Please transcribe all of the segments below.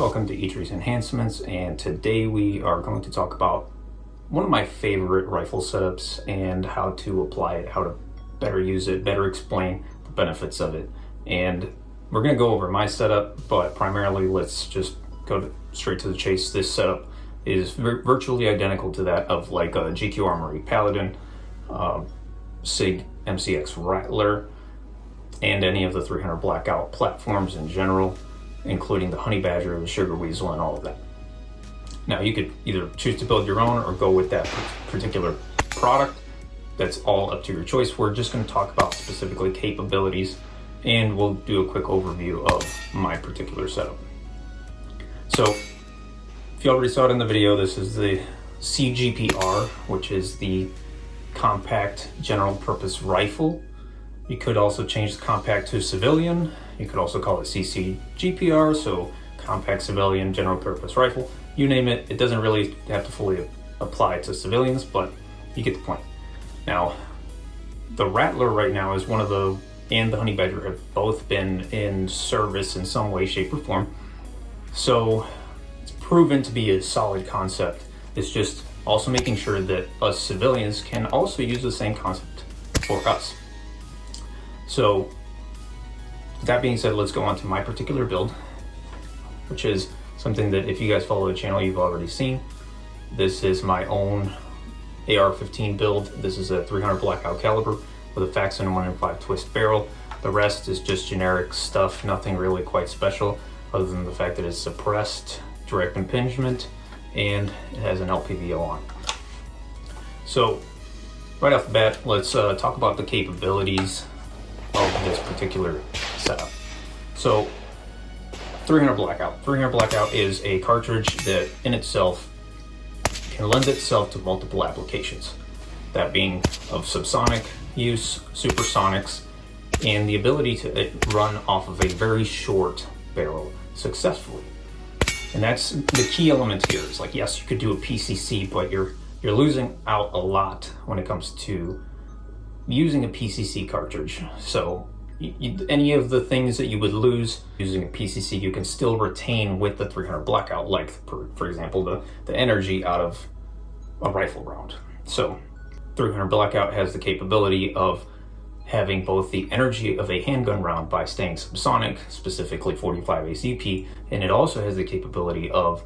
welcome to Idris Enhancements, and today we are going to talk about one of my favorite rifle setups and how to apply it, how to better use it, better explain the benefits of it. And we're going to go over my setup, but primarily let's just go straight to the chase. This setup is virtually identical to that of like a GQ Armory Paladin, SIG MCX Rattler, and any of the 300 Blackout platforms in general, including the HoneyBadger, the Sugar Weasel, and all of that. Now you could either choose to build your own or go with that particular product. That's all up to your choice. We're just going to talk about specifically capabilities, and we'll do a quick overview of my particular setup. So if you already saw it in the video, this is the GPR, which is the compact general purpose rifle. You could also change the compact to civilian. You could also call it GPR, so compact civilian general purpose rifle. You name it, it doesn't really have to fully apply to civilians, but you get the point. Now, the Rattler right now is and the HoneyBadger have both been in service in some way, shape, or form. So it's proven to be a solid concept. It's just also making sure that us civilians can also use the same concept for us. So that being said, let's go on to my particular build, which is something that if you guys follow the channel, you've already seen. This is my own AR15 build. This is a 300 Blackout caliber with a Faxon 1-in-5 twist barrel. The rest is just generic stuff, nothing really quite special other than the fact that it's suppressed, direct impingement, and it has an lpbo on. So right off the bat, let's talk about the capabilities of this particular setup. So 300 Blackout is a cartridge that in itself can lend itself to multiple applications, that being of subsonic use, supersonics, and the ability to run off of a very short barrel successfully. And that's the key element here. Is like, yes, you could do a PCC, but you're losing out a lot when it comes to using a PCC cartridge. So any of the things that you would lose using a PCC, you can still retain with the 300 Blackout, like for example, the energy out of a rifle round. So 300 Blackout has the capability of having both the energy of a handgun round by staying subsonic, specifically 45 ACP, and it also has the capability of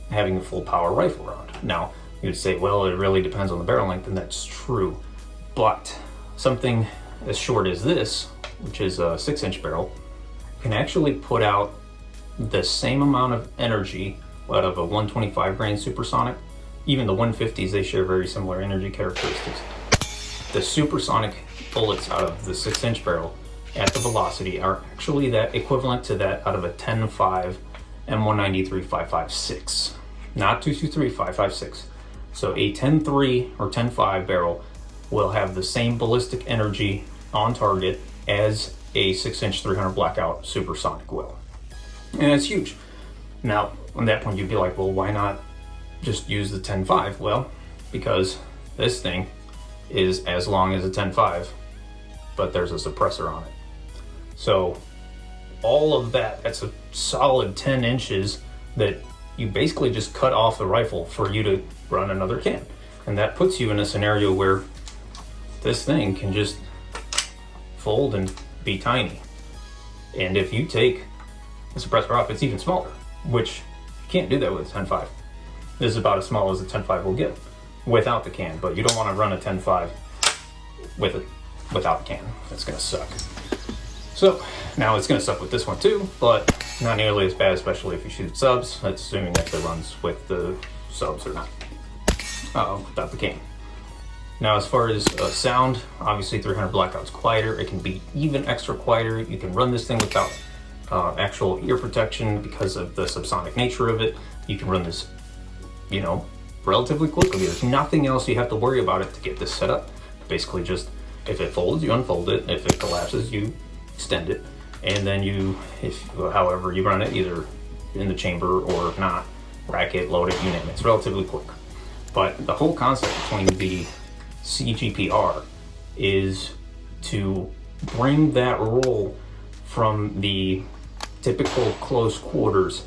having a full power rifle round. Now, you'd say, well, it really depends on the barrel length, and that's true, but something as short as this, which is a 6-inch barrel, can actually put out the same amount of energy out of a 125 grain supersonic. Even the 150s, they share very similar energy characteristics. The supersonic bullets out of the 6-inch barrel at the velocity are actually that equivalent to that out of a 10.5 M193 5.56, not 223 5.56. So a 10.3 or 10.5 barrel will have the same ballistic energy on target as a 6-inch 300 Blackout supersonic will. And it's huge. Now, on that point, you'd be like, well, why not just use the 10.5? Well, because this thing is as long as a 10.5, but there's a suppressor on it. So all of that's a solid 10 inches that you basically just cut off the rifle for you to run another can. And that puts you in a scenario where this thing can just fold and be tiny. And if you take the suppressor off, it's even smaller, which you can't do that with a 10.5. This is about as small as a 10.5 will get without the can, but you don't want to run a 10.5 without a can. That's gonna suck. So now it's gonna suck with this one too, but not nearly as bad, especially if you shoot subs. That's assuming that it runs with the subs or not, without the can. Now, as far as sound, obviously 300 Blackout's quieter. It can be even extra quieter. You can run this thing without actual ear protection because of the subsonic nature of it. You can run this, relatively quickly. There's nothing else you have to worry about it to get this set up. Basically just, if it folds, you unfold it. If it collapses, you extend it. And then however you run it, either in the chamber or not, rack it, load it, you name it. It's relatively quick. But the whole concept between the GPR is to bring that roll from the typical close quarters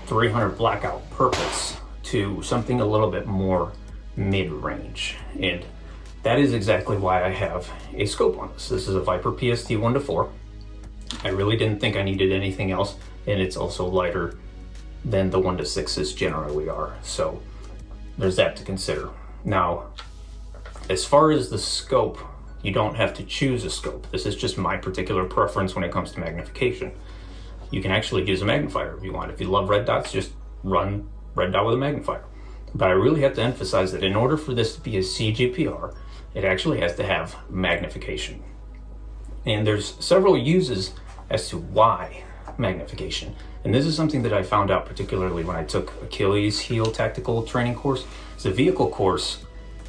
300 blackout purpose to something a little bit more mid-range. And that is exactly why I have a scope on this. This is a Viper PST 1-4. I really didn't think I needed anything else, and it's also lighter than the 1-6s generally are. So there's that to consider. Now, as far as the scope, you don't have to choose a scope. This is just my particular preference when it comes to magnification. You can actually use a magnifier if you want. If you love red dots, just run red dot with a magnifier. But I really have to emphasize that in order for this to be a CGPR, it actually has to have magnification. And there's several uses as to why magnification. And this is something that I found out particularly when I took Achilles heel tactical training course. It's a vehicle course,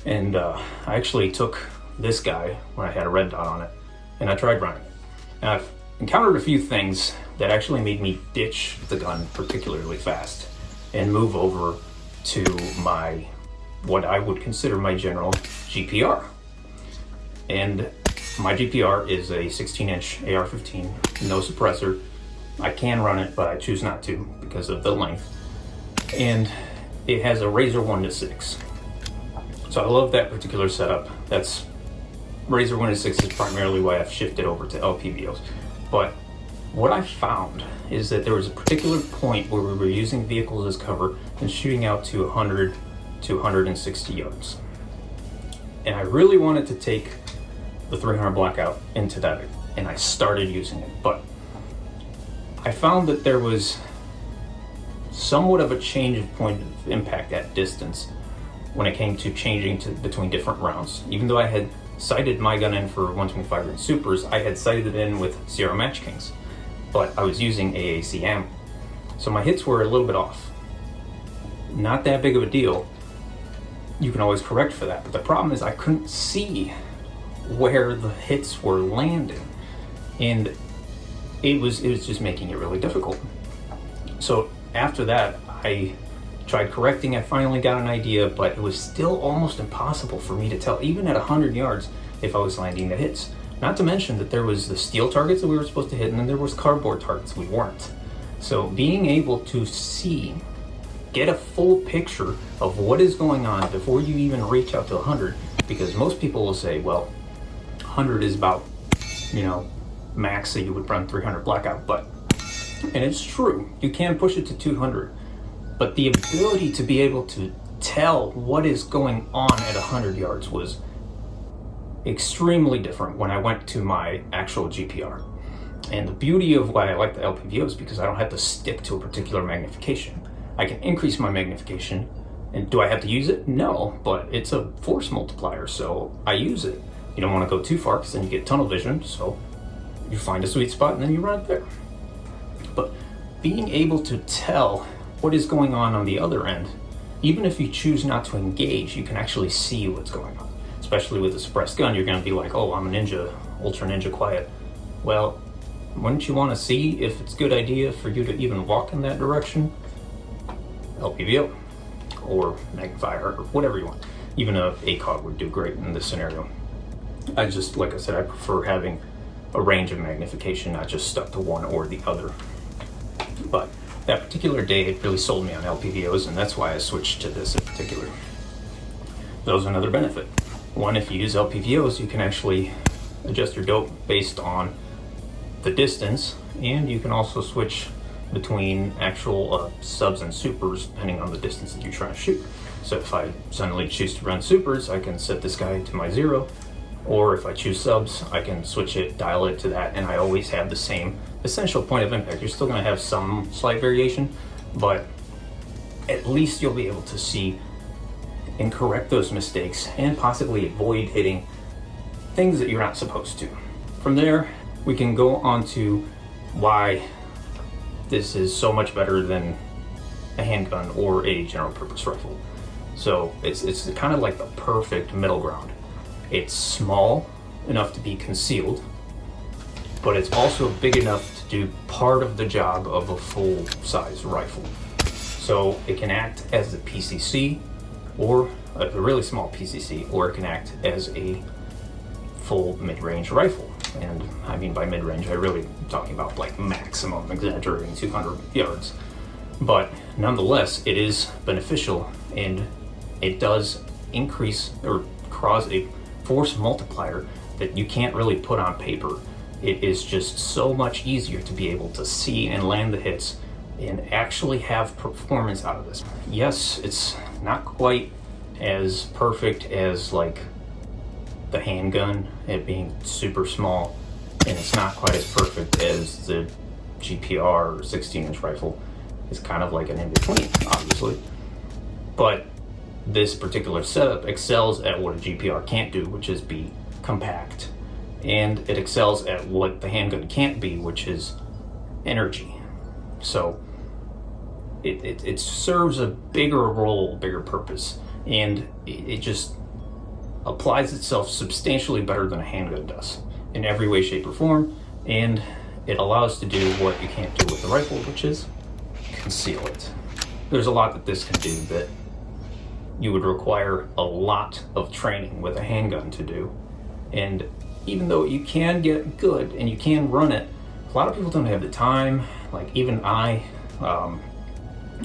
and I actually took this guy when I had a red dot on it, and I tried running it. And I've encountered a few things that actually made me ditch the gun particularly fast and move over to my, what I would consider my general GPR. And my GPR is a 16-inch AR15, no suppressor. I can run it, but I choose not to because of the length. And it has a Razor 1-6. So I love that particular setup. That's Razor 1-6 is primarily why I've shifted over to LPBOs. But what I found is that there was a particular point where we were using vehicles as cover and shooting out to 100 to 160 yards. And I really wanted to take the 300 blackout into that, and I started using it. But I found that there was somewhat of a change of point of impact at distance when it came to changing between different rounds. Even though I had sighted my gun in for 125 grain supers, I had sighted it in with Sierra Match Kings, but I was using AAC ammo. So my hits were a little bit off. Not that big of a deal. You can always correct for that, but the problem is I couldn't see where the hits were landing, and it was just making it really difficult. So after that, I tried correcting. I finally got an idea, but it was still almost impossible for me to tell, even at 100 yards, if I was landing the hits. Not to mention that there was the steel targets that we were supposed to hit, and then there was cardboard targets we weren't. So being able to see, get a full picture of what is going on before you even reach out to 100, because most people will say, well, 100 is about, max that you would run 300 blackout, and it's true, you can push it to 200, but the ability to be able to tell what is going on at 100 yards was extremely different when I went to my actual GPR. And the beauty of why I like the LPVO is because I don't have to stick to a particular magnification. I can increase my magnification, and do I have to use it? No, but it's a force multiplier, so I use it. You don't want to go too far because then you get tunnel vision, so you find a sweet spot and then you run it there. But being able to tell what is going on the other end, even if you choose not to engage, you can actually see what's going on. Especially with a suppressed gun, you're going to be like, oh, I'm a ninja, ultra ninja quiet. Well, wouldn't you want to see if it's a good idea for you to even walk in that direction? LPVO or magnifier or whatever you want. Even a ACOG would do great in this scenario. Like I said, I prefer having a range of magnification, not just stuck to one or the other. But that particular day, it really sold me on LPVOs, and that's why I switched to this in particular. That was another benefit. One, if you use LPVOs, you can actually adjust your dope based on the distance, and you can also switch between actual subs and supers depending on the distance that you're trying to shoot. So if I suddenly choose to run supers, I can set this guy to my 0, or if I choose subs, I can switch it, dial it to that, and I always have the same essential point of impact. You're still going to have some slight variation, but at least you'll be able to see and correct those mistakes and possibly avoid hitting things that you're not supposed to. From there, we can go on to why this is so much better than a handgun or a general purpose rifle. So it's kind of like the perfect middle ground. It's small enough to be concealed, but it's also big enough to do part of the job of a full-size rifle. So it can act as a PCC, or a really small PCC, or it can act as a full mid-range rifle. And I mean by mid-range, I really am talking about like maximum, exaggerating 200 yards. But nonetheless, it is beneficial, and it does increase or cause a force multiplier that you can't really put on paper. It is just so much easier to be able to see and land the hits and actually have performance out of this. Yes, it's not quite as perfect as like the handgun, it being super small, and it's not quite as perfect as the GPR 16-inch rifle. It's kind of like an in-between, obviously. But this particular setup excels at what a GPR can't do, which is be compact. And it excels at what the handgun can't be, which is energy. So it serves a bigger role, bigger purpose, and it just applies itself substantially better than a handgun does in every way, shape, or form, and it allows to do what you can't do with the rifle, which is conceal it. There's a lot that this can do that you would require a lot of training with a handgun to do, and even though you can get good and you can run it, a lot of people don't have the time. Like even I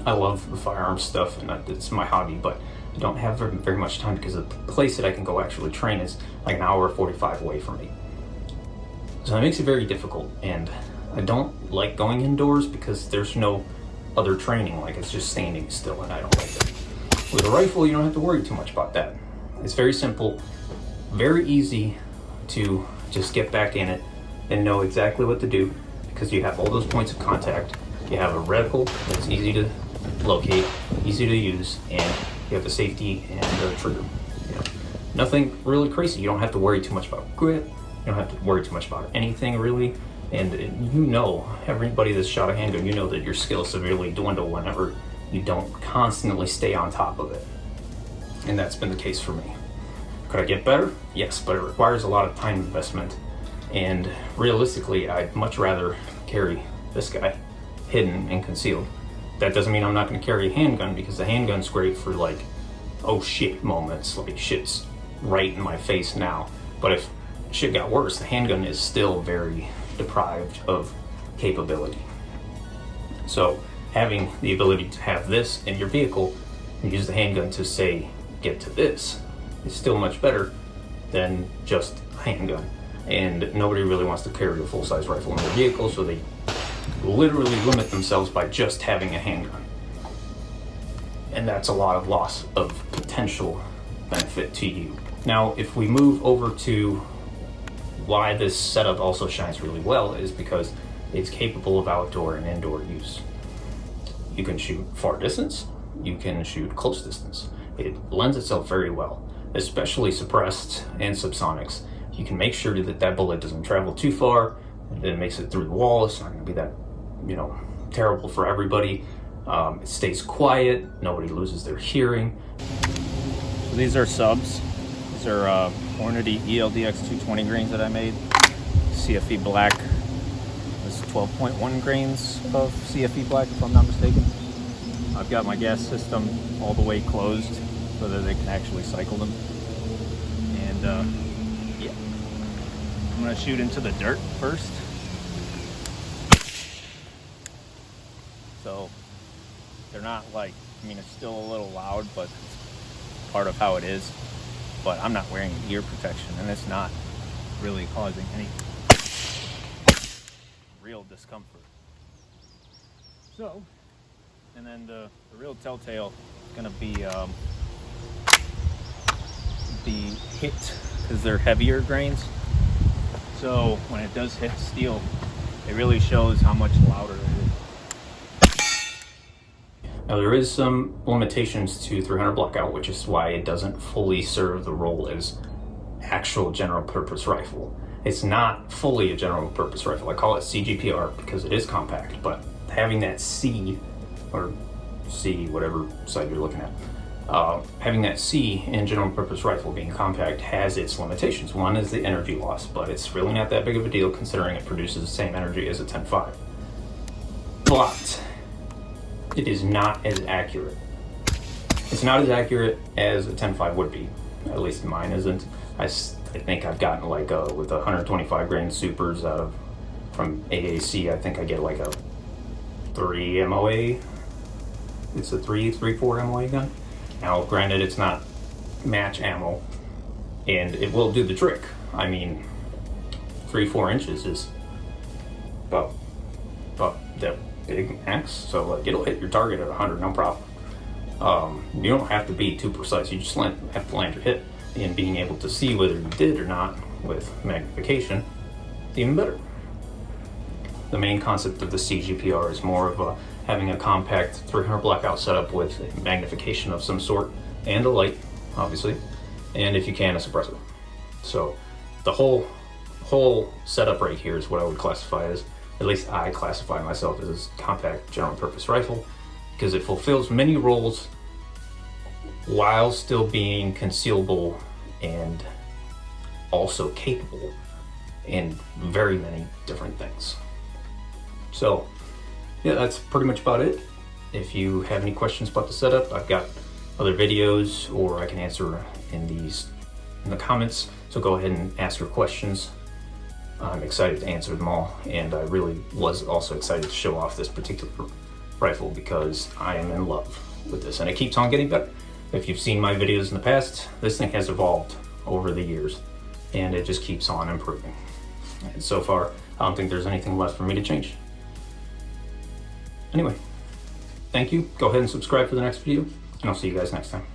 love the firearms stuff and it's my hobby, but I don't have very much time because the place that I can go actually train is like an hour 45 away from me. So that makes it very difficult, and I don't like going indoors because there's no other training, like it's just standing still, and I don't like it. With a rifle, you don't have to worry too much about that. It's very simple, very easy to just get back in it and know exactly what to do because you have all those points of contact. You have a reticle that's easy to locate, easy to use, and you have the safety and the trigger. You know, nothing really crazy. You don't have to worry too much about grip. You don't have to worry too much about anything really. And you know, everybody that's shot a handgun, you know that your skills severely dwindle whenever you don't constantly stay on top of it. And that's been the case for me. Could I get better? Yes, but it requires a lot of time investment. And realistically, I'd much rather carry this guy hidden and concealed. That doesn't mean I'm not going to carry a handgun, because the handgun's great for like, oh shit moments, like shit's right in my face now. But if shit got worse, the handgun is still very deprived of capability. So having the ability to have this in your vehicle and use the handgun to say get to this is still much better than just a handgun. And nobody really wants to carry a full-size rifle in their vehicle, so they literally limit themselves by just having a handgun. And that's a lot of loss of potential benefit to you. Now, if we move over to why this setup also shines really well, is because it's capable of outdoor and indoor use. You can shoot far distance, you can shoot close distance. It lends itself very well, especially suppressed and subsonics. You can make sure that that bullet doesn't travel too far, and it makes it through the wall. It's not going to be that, terrible for everybody. It stays quiet, nobody loses their hearing. So these are subs. These are Hornady ELDX 220 grains that I made. CFE black. This is 12.1 grains of CFE black, if I'm not mistaken. I've got my gas system all the way closed so that they can actually cycle them. And yeah, I'm gonna shoot into the dirt first. So they're not like, it's still a little loud, but it's part of how it is. But I'm not wearing ear protection, and it's not really causing any real discomfort. So, and then the real telltale is gonna be the hit, because they're heavier grains. So when it does hit steel, it really shows how much louder it is. Now there is some limitations to 300 blackout, which is why it doesn't fully serve the role as actual general purpose rifle. It's not fully a general purpose rifle. I call it CGPR because it is compact, but having that C, or C, whatever side you're looking at, having that C in general purpose rifle being compact has its limitations. One is the energy loss, but it's really not that big of a deal considering it produces the same energy as a 10.5. But it is not as accurate. It's not as accurate as a 10.5 would be. At least mine isn't. I think I've gotten like with 125 grain supers from AAC, I think I get like a 3 MOA It's a 3.34 MOA gun. Now, granted, it's not match ammo, and it will do the trick. I mean, 3-4 inches is about that big max, so like it'll hit your target at 100, no problem. You don't have to be too precise. You just have to land your hit, and being able to see whether you did or not with magnification, even better. The main concept of the CGPR is more of having a compact 300 blackout setup with magnification of some sort and a light, obviously, and if you can, a suppressor. So the whole setup right here is what I would classify as, at least I classify myself as, a compact general purpose rifle, because it fulfills many roles while still being concealable and also capable in very many different things. So yeah, that's pretty much about it. If you have any questions about the setup, I've got other videos, or I can answer in the comments, so go ahead and ask your questions. I'm excited to answer them all, and I really was also excited to show off this particular rifle because I am in love with this, and it keeps on getting better. If you've seen my videos in the past, this thing has evolved over the years, and it just keeps on improving. And so far, I don't think there's anything left for me to change. Anyway, thank you. Go ahead and subscribe for the next video, and I'll see you guys next time.